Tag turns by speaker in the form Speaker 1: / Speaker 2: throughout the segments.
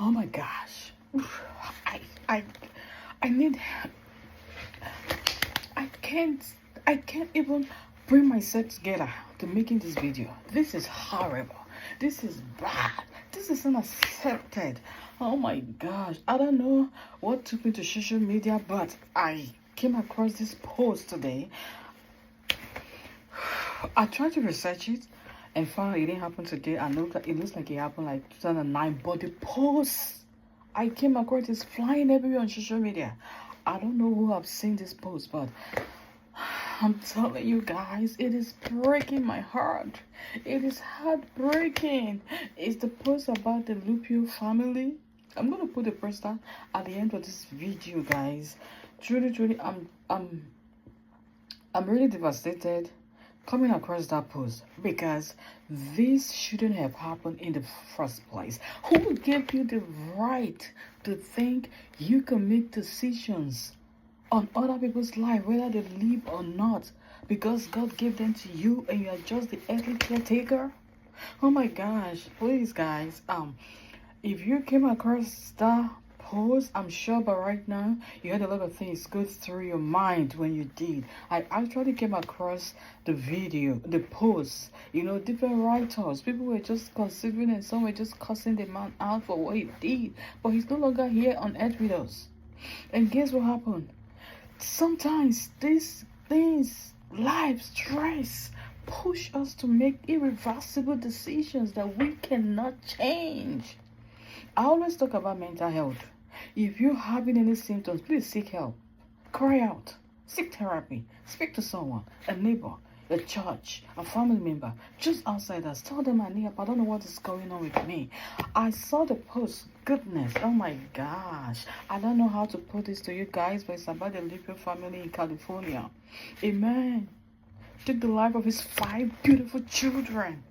Speaker 1: Oh my gosh. I I I need I can't I can't even bring myself together to making this video. This is horrible. This is bad. This is unaccepted. Oh my gosh. I don't know what took me to social media, but I came across this post today. I tried to research it and found it didn't happen today. I know that it looks like it happened like 2009, but the post I came across is flying everywhere on social media. I don't know who have seen this post, but I'm telling you guys, it is breaking my heart. It is heartbreaking. It's the post about the Lupio family. I'm gonna put the poster at the end of this video, guys. Truly, I'm really devastated coming across that post because this shouldn't have happened in the first place. Who gave you the right to think you can make decisions on other people's life, whether they live or not, because God gave them to you and you are just the earthly caretaker? Oh my gosh, please guys, if you came across that post, I'm sure by right now you had a lot of things go through your mind when you did. I actually came across the video, the post, different writers. People were just considering and some were just cussing the man out for what he did. But he's no longer here on earth with us. And guess what happened? Sometimes these things, life, stress, push us to make irreversible decisions that we cannot change. I always talk about mental health. If you're having any symptoms, please seek help. Cry out. Seek therapy. Speak to someone, a neighbor, a church, a family member, just outsiders. Tell them I need help. I don't know what is going on with me. I saw the post. Goodness, oh my gosh. I don't know how to put this to you guys, but it's about the Lipio family in California. A man took the life of his 5 beautiful children.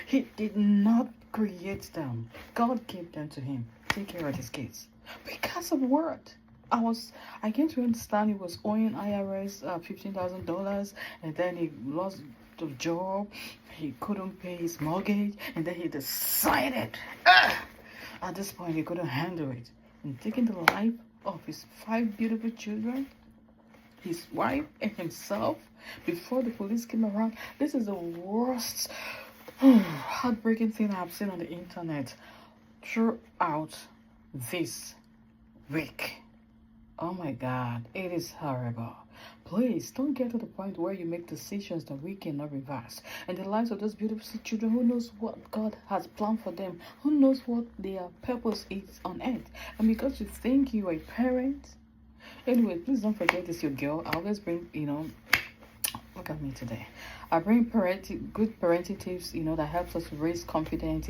Speaker 1: He did not create them. God gave them to him. Take care of his kids. Because of what? I came to understand he was owing IRS $15,000, and then he lost the job. He couldn't pay his mortgage, and then he decided, at this point, he couldn't handle it, and taking the life of his 5 beautiful children, his wife, and himself before the police came around. This is the worst heartbreaking thing I've seen on the internet throughout this week. Oh my God, it is horrible. Please don't get to the point where you make decisions that we cannot reverse. And the lives of those beautiful children, who knows what God has planned for them? Who knows what their purpose is on earth? And because you think you are a parent, anyway, please don't forget this, your girl. I always bring, look at me today. I bring good parenting tips, that helps us raise confident,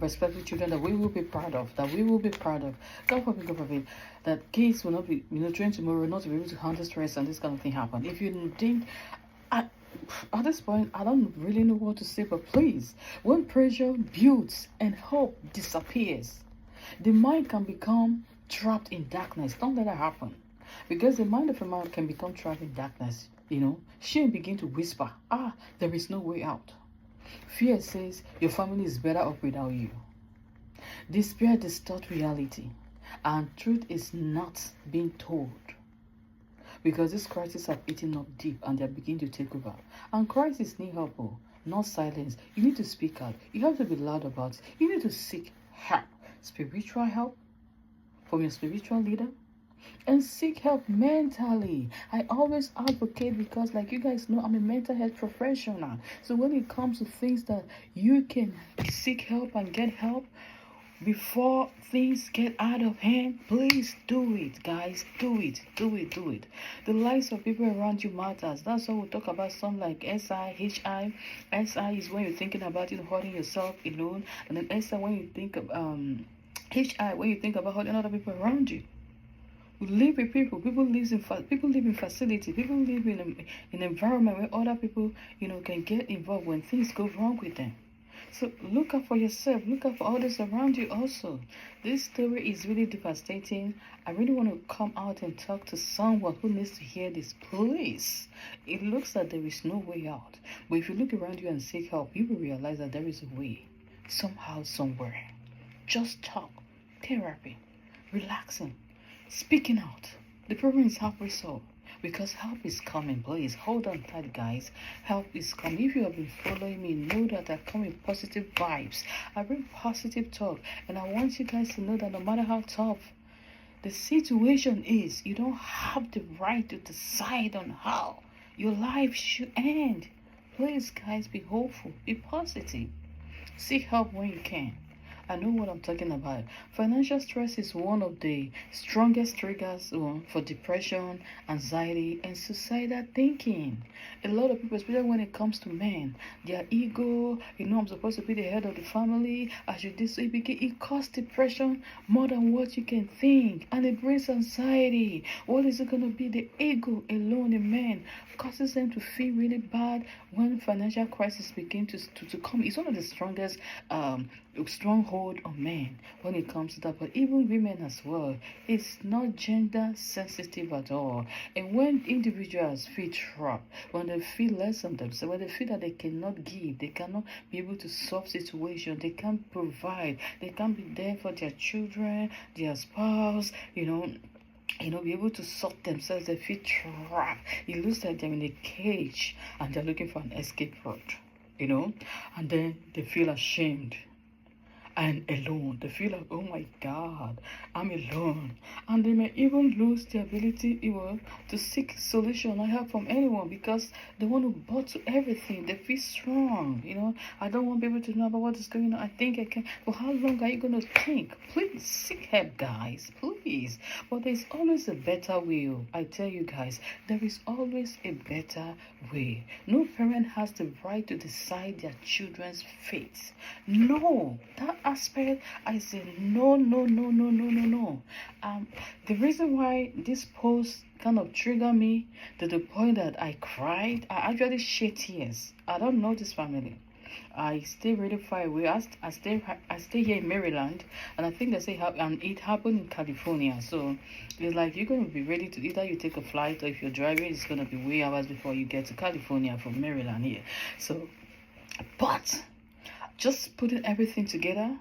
Speaker 1: respectful children that we will be proud of, God forbid, that kids will not be, trained tomorrow not to be able to handle stress and this kind of thing happen. If you think, at this point, I don't really know what to say, but please, when pressure builds and hope disappears, the mind can become trapped in darkness. Don't let that happen. Because the mind of a man can become trapped in darkness. Shame begin to whisper, there is no way out. Fear says your family is better off without you. Despair distorts reality, and truth is not being told. Because these crises have eaten up deep and they're beginning to take over. And crises need help, not silence. You need to speak out. You have to be loud about it. You need to seek help. Spiritual help from your spiritual leader. And seek help mentally. I always advocate because, like you guys know, I'm a mental health professional. So when it comes to things that you can seek help and get help before things get out of hand, please do it, guys. Do it. The lives of people around you matters. That's why we talk about something like SI, HI. SI is when you're thinking about hurting yourself alone, and then SI when you think of HI when you think about hurting other people around you. We live with people. People live in facility. People live in an environment where other people, can get involved when things go wrong with them. So look out for yourself. Look out for others around you also. This story is really devastating. I really want to come out and talk to someone who needs to hear this. Please. It looks like there is no way out. But if you look around you and seek help, you will realize that there is a way. Somehow, somewhere. Just talk, therapy, relaxing, speaking out. The problem is halfway solved because help is coming. Please hold on tight, guys. Help is coming. If you have been following me, know that I come with positive vibes. I bring positive talk, and I want you guys to know that no matter how tough the situation is, you don't have the right to decide on how your life should end. Please, guys, be hopeful, be positive, seek help when you can. I know what I'm talking about. Financial stress is one of the strongest triggers for depression, anxiety, and suicidal thinking. A lot of people, especially when it comes to men, their ego, I'm supposed to be the head of the family, I should do so. It causes depression more than what you can think, and it brings anxiety. What is it going to be? The ego alone in men causes them to feel really bad when financial crisis begin to come. It's one of the strongest stronghold on men when it comes to that, but even women as well. It's not gender sensitive at all. And when individuals feel trapped, when they feel less of themselves, when they feel that they cannot give, they cannot be able to solve situations, they can't provide, they can't be there for their children, their spouse, be able to sort themselves, they feel trapped. It looks like they're in a cage and they're looking for an escape route, and then they feel ashamed and alone. They feel like, oh my God, I'm alone. And they may even lose the ability to seek solution or help from anyone because they want to bottle everything. They feel strong, I don't want people to know about what is going on. I think I can. For how long are you going to think? Please seek help, guys, please. But there's always a better way. I tell you guys, there is always a better way. No parent has the right to decide their children's fate. No, that aspect, I say no. The reason why this post kind of triggered me to the point that I cried, I actually shed tears. I don't know this family. I stay really far away. I stay here in Maryland, and I think they say and it happened in California. So it's like you're gonna be ready to either you take a flight, or if you're driving, it's gonna be way hours before you get to California from Maryland here. So, but just putting everything together,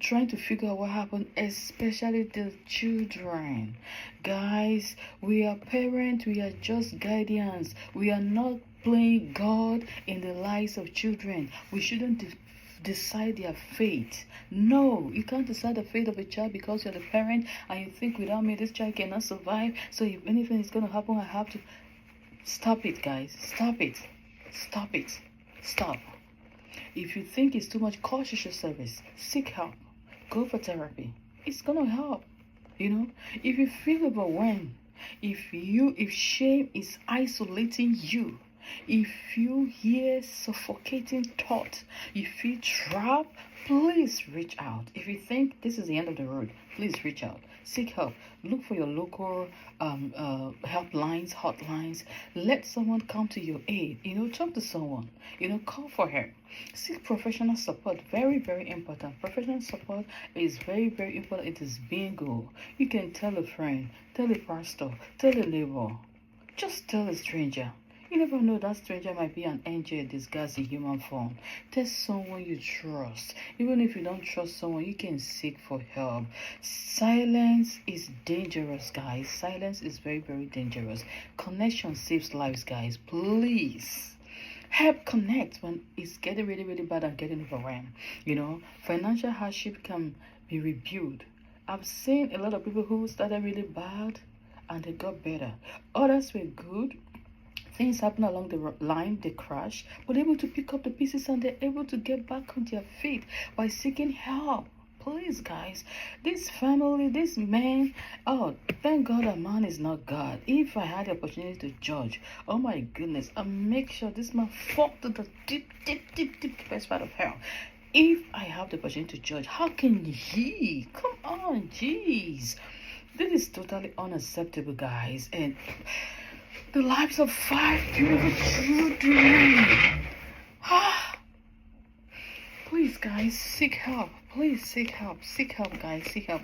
Speaker 1: trying to figure out what happened, especially the children. Guys, we are parents, we are just guardians. We are not playing God in the lives of children. We shouldn't decide their fate. No, you can't decide the fate of a child because you're the parent and you think without me this child cannot survive. So if anything is going to happen, I have to. Stop it, guys. Stop it. Stop it. Stop. If you think it's too much, call social service. Seek help. Go for therapy. It's gonna help. If you feel overwhelmed, if shame is isolating you, if you hear suffocating thoughts, you feel trapped, please reach out. If you think this is the end of the road, please reach out. Seek help. Look for your local helplines, hotlines. Let someone come to your aid. Talk to someone. Call for help. Seek professional support. Very, very important. Professional support is very, very important. It is bingo. You can tell a friend, tell a pastor, tell a neighbor. Just tell a stranger. You never know, that stranger might be an angel disguised in human form. Tell someone you trust. Even if you don't trust someone, you can seek for help. Silence is dangerous, guys. Silence is very, very dangerous. Connection saves lives, guys. Please help connect when it's getting really, really bad and getting overwhelmed. Financial hardship can be rebuilt. I've seen a lot of people who started really bad and they got better. Others were good. Things happen along the line, they crash, but able to pick up the pieces and they're able to get back on their feet by seeking help. Please, guys, this family, this man, thank God a man is not God. If I had the opportunity to judge, oh my goodness, I'll make sure this man fought to the deep best part of hell. If I have the opportunity to judge, how can he? Come on, jeez. This is totally unacceptable, guys. And the lives of 5 beautiful children. Please, guys, seek help. Please seek help. Seek help, guys. Seek help.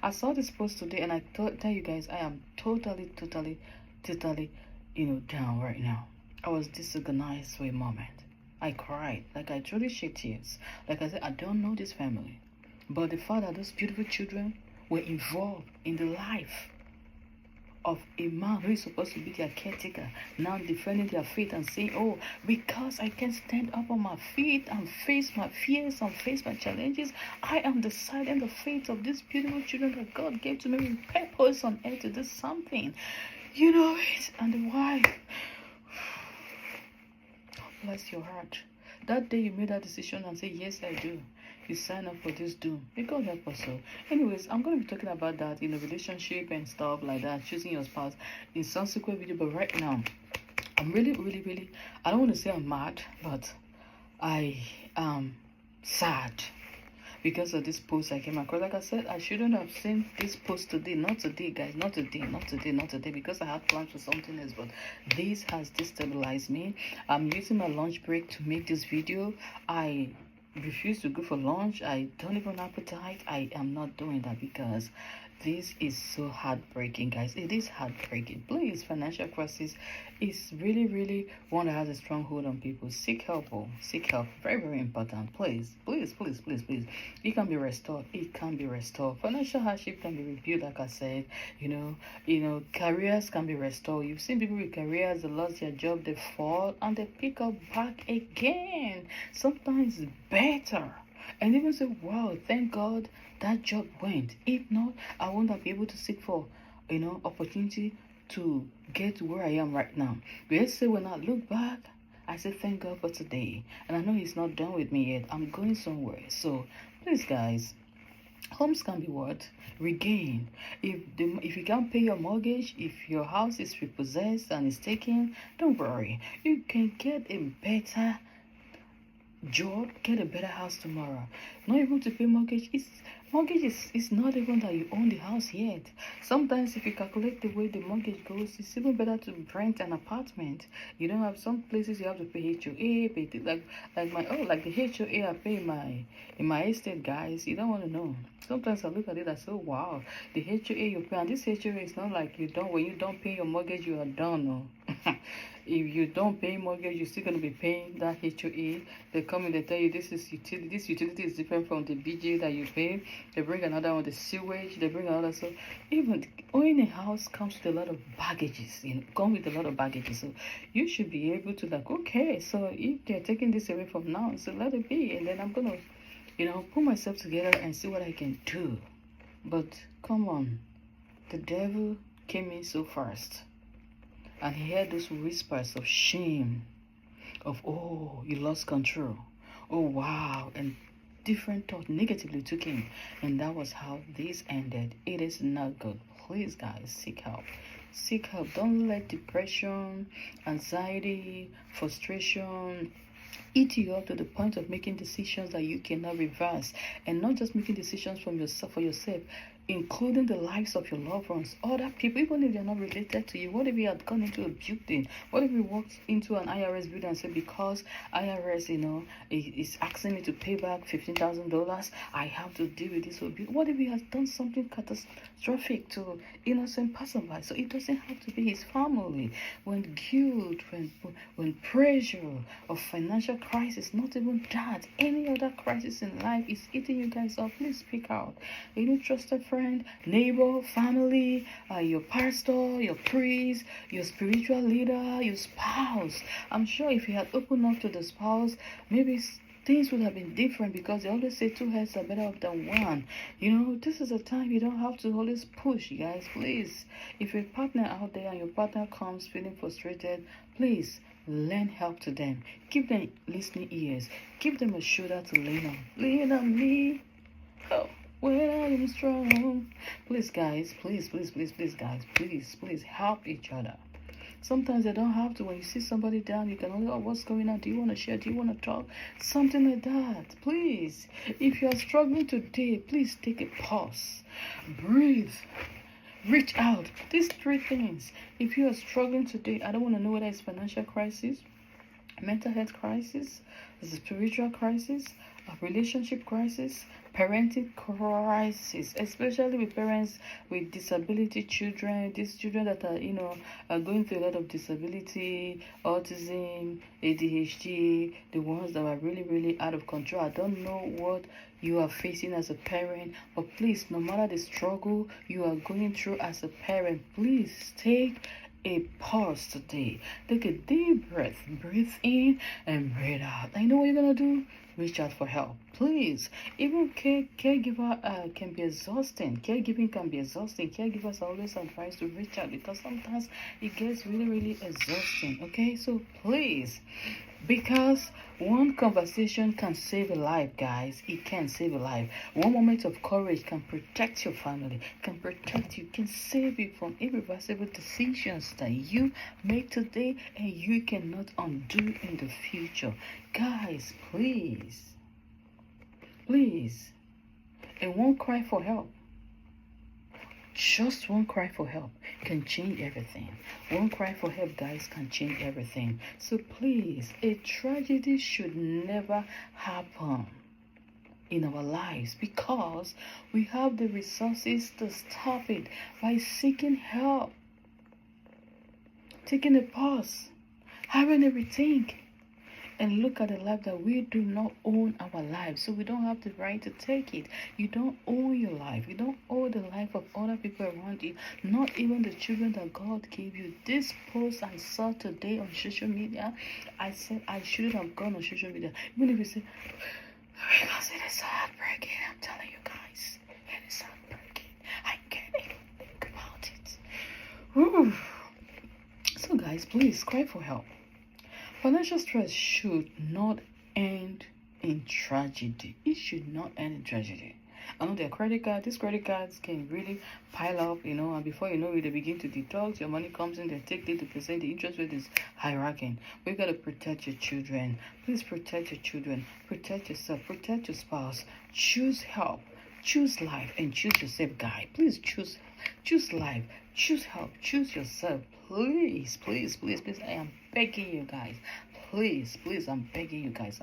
Speaker 1: I saw this post today and I tell you guys, I am totally, down right now. I was disorganized for a moment. I cried. Like I truly shed tears. Like I said, I don't know this family. But the fact that those beautiful children were involved in the life of a man who is supposed to be their caretaker, now defending their faith and saying, oh, because I can stand up on my feet and face my fears and face my challenges, I am deciding the fate of these beautiful children that God gave to me with purpose on earth to do something. You know it. And the wife, bless your heart. That day you made that decision and say, yes, I do. You sign up for this doom. May God help us all. Anyways, I'm going to be talking about that in a relationship and stuff like that, choosing your spouse in subsequent video. But right now, I'm really, I don't want to say I'm mad, but I am sad because of this post I came across. Like I said, I shouldn't have seen this post today. Not today, guys. Not today. Because I had plans for something else. But this has destabilized me. I'm using my lunch break to make this video. I refuse to go for lunch. I don't even have appetite. I am not doing that because this is so heartbreaking, guys. It is heartbreaking. Please, financial crisis is really one that has a strong hold on people. Seek help. Seek help. Very important. Please. It can be restored. It can be restored. Financial hardship can be reviewed, like I said. You know, careers can be restored. You've seen people with careers, they lost their job, they fall and they pick up back again. Sometimes better. And even say, wow, thank God that job went. If not, I won't be able to seek for, opportunity to get to where I am right now. But let's say when I look back, I say thank God for today. And I know He's not done with me yet. I'm going somewhere. So please, guys, homes can be what? Regained. If you can't pay your mortgage, if your house is repossessed and is taken, don't worry. You can get a better job, get a better house tomorrow. Not able to pay mortgage. Mortgage is not even that you own the house yet. Sometimes if you calculate the way the mortgage goes, it's even better to rent an apartment. You don't have some places you have to pay HOA, pay like the HOA I pay in my estate, guys. You don't want to know. Sometimes I look at it and say, oh, wow, the HOA you pay, and this HOA is not like when you don't pay your mortgage, you are done. No. If you don't pay mortgage, you're still going to be paying that HOA. They come in, they tell you this utility is different from the BG that you pay. They bring another one, the sewage, they bring another. So even owning a house comes with a lot of baggages, So you should be able to okay, so if they're taking this away from now, so let it be. And then I'm going to, put myself together and see what I can do. But come on, the devil came in so fast. And he heard those whispers of shame, of, oh, you lost control. Oh, wow. And different thoughts negatively took him. And that was how this ended. It is not good. Please, guys, seek help. Seek help. Don't let depression, anxiety, frustration eat you up to the point of making decisions that you cannot reverse. And not just making decisions for yourself, including the lives of your loved ones, other people, even if they're not related to you. What if you had gone into a building? What if you walked into an IRS building and said, because IRS, is asking me to pay back $15,000, I have to deal with this whole building? What if he has done something catastrophic to innocent passerby? So it doesn't have to be his family. When guilt, when pressure of financial crisis, not even that, any other crisis in life is eating you guys up, please speak out. Any trusted friend, neighbor, family, your pastor, your priest, your spiritual leader, your spouse. I'm sure if you had opened up to the spouse, maybe things would have been different, because they always say two heads are better off than one. This is a time you don't have to always push, you guys. Please, if your partner out there and your partner comes feeling frustrated, please lend help to them. Give them listening ears. Give them a shoulder to lean on. Lean on me. Oh. When I am strong. Please, guys, please, guys, please help each other. Sometimes they don't have to. When you see somebody down, you can only, oh, what's going on? Do you want to share? Do you want to talk? Something like that. Please, if you are struggling today, please take a pause. Breathe. Reach out. These 3 things. If you are struggling today, I don't want to know whether it's financial crisis, mental health crisis, spiritual crisis, a relationship crisis, parenting crisis, especially with parents with disability children, these children that are, are going through a lot of disability, autism, ADHD, the ones that are really, really out of control. I don't know what you are facing as a parent, but please, no matter the struggle you are going through as a parent, please take a pause today. Take a deep breath. Breathe in and breathe out. I know what you're gonna do. Reach out for help, please. Even caregiver can be exhausting. Caregiving can be exhausting. Caregivers are always advised to reach out because sometimes it gets really, really exhausting. Okay, so please, because one conversation can save a life, guys. It can save a life. One moment of courage can protect your family, can protect you, can save you from irreversible decisions that you make today and you cannot undo in the future. Guys, please, and one cry for help. Just one cry for help can change everything. One cry for help, guys, can change everything. So please, a tragedy should never happen in our lives because we have the resources to stop it by seeking help, taking a pause, having a rethink, and look at the life that we do not own our lives, so we don't have the right to take it. You don't own your life. You don't own the life of other people around you, not even the children that God gave you. This post I saw today on social media, I said I shouldn't have gone on social media. Even if you say, because it is so heartbreaking, I'm telling you guys, it is heartbreaking. I can't even think about it. Whew. So guys, please cry for help. Financial stress should not end in tragedy. It should not end in tragedy. I know these credit cards can really pile up, and before you know it, they begin to deduct. Your money comes in, they take 30%, the interest rate is hierarching. We've got to protect your children. Please protect your children, protect yourself, protect your spouse. Choose help, choose life, and choose yourself, guy. Please choose life, choose help, choose yourself. Please, I am begging you guys. Please, I'm begging you guys.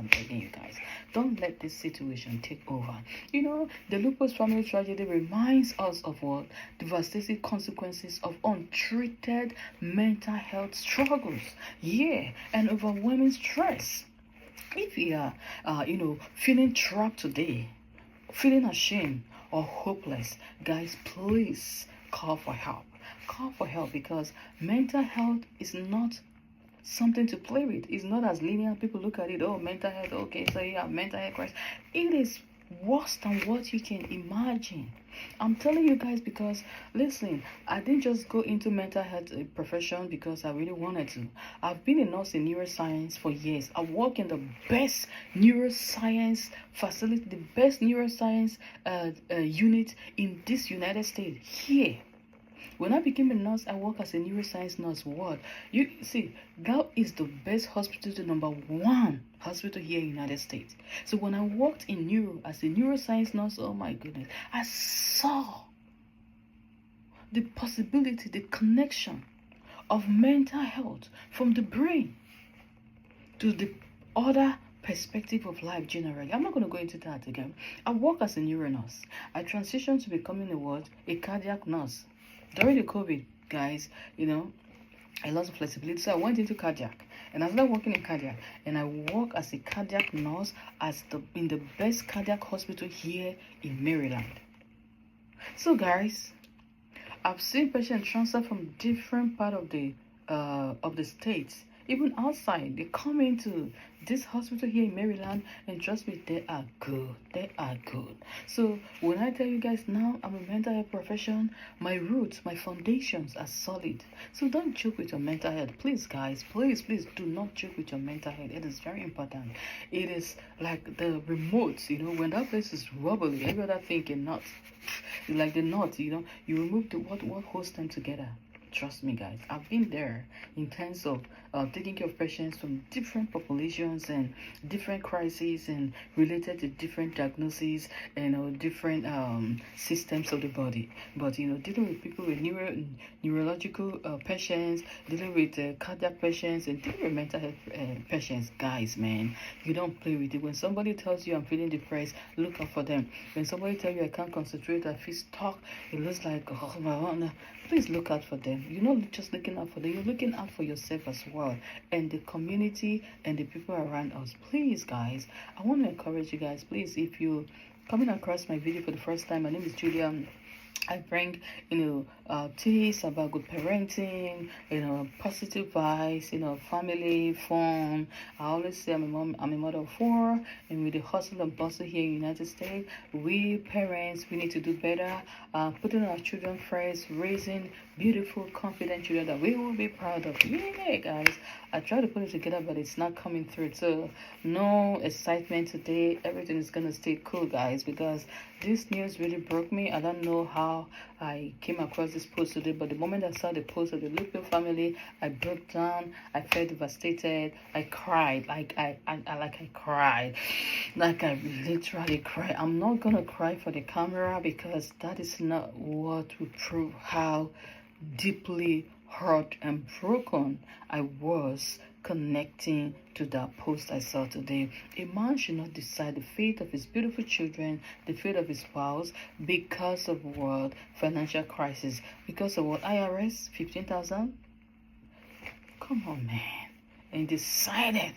Speaker 1: Don't let this situation take over. The Lupus family tragedy reminds us of what? Devastating consequences of untreated mental health struggles. Yeah, and overwhelming stress. If you are, feeling trapped today, feeling ashamed or hopeless, guys, please call for help. Call for help because mental health is not something to play with. It's not as linear. People look at it, oh, mental health, okay, so you have mental health crisis. It is worse than what you can imagine. I'm telling you guys because, listen, I didn't just go into mental health profession because I really wanted to. I've been a nurse in neuroscience for years. I work in the best neuroscience facility, the best neuroscience unit in this United States here. When I became a nurse, I work as a neuroscience nurse. What? You see, that is the best hospital, the #1 hospital here in the United States. So when I worked in neuro as a neuroscience nurse, oh my goodness, I saw the possibility, the connection of mental health from the brain to the other perspective of life generally. I'm not going to go into that again. I work as a neuro nurse. I transitioned to becoming a cardiac nurse. During the COVID, guys, I lost flexibility, so I went into cardiac, and I started working in cardiac, and I work as a cardiac nurse in the best cardiac hospital here in Maryland. So, guys, I've seen patients transfer from different part of the states, even outside. They come into this hospital here in Maryland, and trust me, they are good. So when I tell you guys now I'm a mental health profession, my roots, my foundations are solid. So don't joke with your mental health, please, guys. Please do not joke with your mental health. It is very important. It is like the remote, when that place is wobbly, every other thing cannot. Like the knot, you remove the what holds them together. Trust me, guys. I've been there in terms of taking care of patients from different populations and different crises and related to different diagnoses and different systems of the body. But dealing with people with neurological patients, dealing with cardiac patients, and dealing with mental health patients, guys, man, you don't play with it. When somebody tells you I'm feeling depressed, look out for them. When somebody tells you I can't concentrate, I feel stuck, it looks like, oh my God, please look out for them. You're not just looking out for them, you're looking out for yourself as well, and the community and the people around us. Please, guys, I want to encourage you guys, please, if you coming across my video for the first time, my name is Julia. I bring, tips about good parenting, positive vibes, family, fun. I always say I'm a mother of four, and with the hustle and bustle here in the United States, we parents, we need to do better, putting our children first, raising beautiful, confident children that we will be proud of. Yeah, guys, I try to put it together, but it's not coming through. So, no excitement today. Everything is going to stay cool, guys, because this news really broke me. I don't know how I came across this post today, but the moment I saw the post of the Lupio family, I broke down. I felt devastated. I cried. I cried. Like I literally cried. I'm not gonna cry for the camera because that is not what will prove how deeply hurt and broken I was connecting to that post I saw today. A man should not decide the fate of his beautiful children, the fate of his spouse, because of what? Financial crisis. Because of what? IRS? 15,000? Come on, man. And decided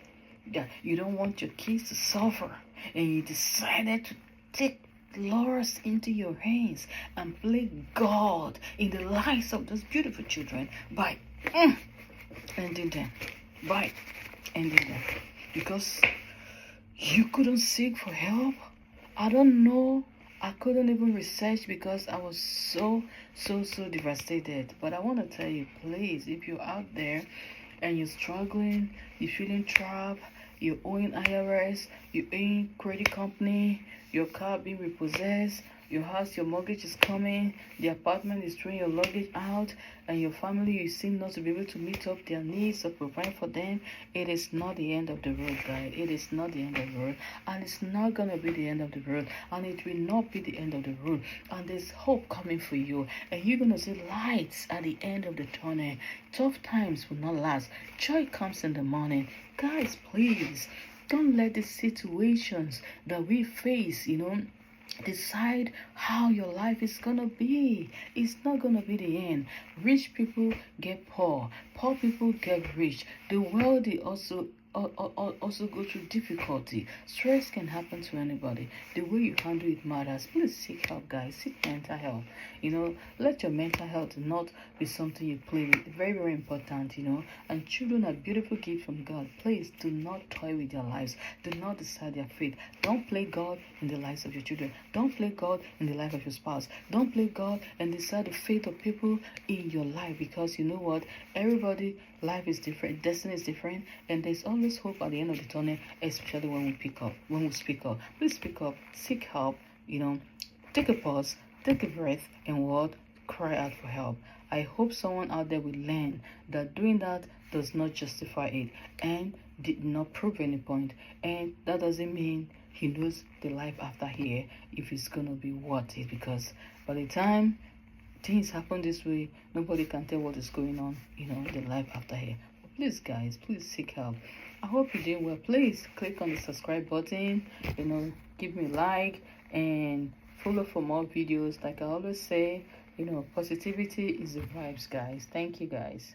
Speaker 1: that you don't want your kids to suffer. And you decided to take laws into your hands and play God in the lives of those beautiful children by ending them. By ending them. Because you couldn't seek for help. I don't know. I couldn't even research because I was so devastated. But I want to tell you, please, if you're out there and you're struggling, you're feeling trapped, you're owing IRS, you're owing credit company, your car being repossessed, your house, your mortgage is coming, the apartment is throwing your luggage out, and your family, you seem not to be able to meet up their needs or provide for them. It is not the end of the road, guys. It is not the end of the road, and it's not gonna be the end of the road, and it will not be the end of the road. And there's hope coming for you, and you're gonna see lights at the end of the tunnel. Tough times will not last. Joy comes in the morning, guys. Please don't let the situations that we face, decide how your life is gonna be. It's not gonna be the end. Rich people get poor, poor people get rich. The wealthy also go through difficulty. Stress can happen to anybody. The way you handle it matters. Please seek help, guys. Seek mental health. Let your mental health not be something you play with. Very, very important. And children are beautiful gifts from God. Please do not toy with their lives. Do not decide their fate. Don't play God in the lives of your children. Don't play God in the life of your spouse. Don't play God and decide the fate of people in your life, because you know what? Everybody life is different, destiny is different, and there's always hope at the end of the tunnel, especially when we speak up. Please speak up, seek help, take a pause, take a breath, and what? Cry out for help. I hope someone out there will learn that doing that does not justify it and did not prove any point, and that doesn't mean he knows the life after here if it's gonna be worth it, because by the time things happen this way, nobody can tell what is going on, the life after here. But please, guys, please seek help. I hope you're doing well. Please click on the subscribe button, give me a like and follow for more videos. Like I always say, positivity is the vibes, guys. Thank you, guys.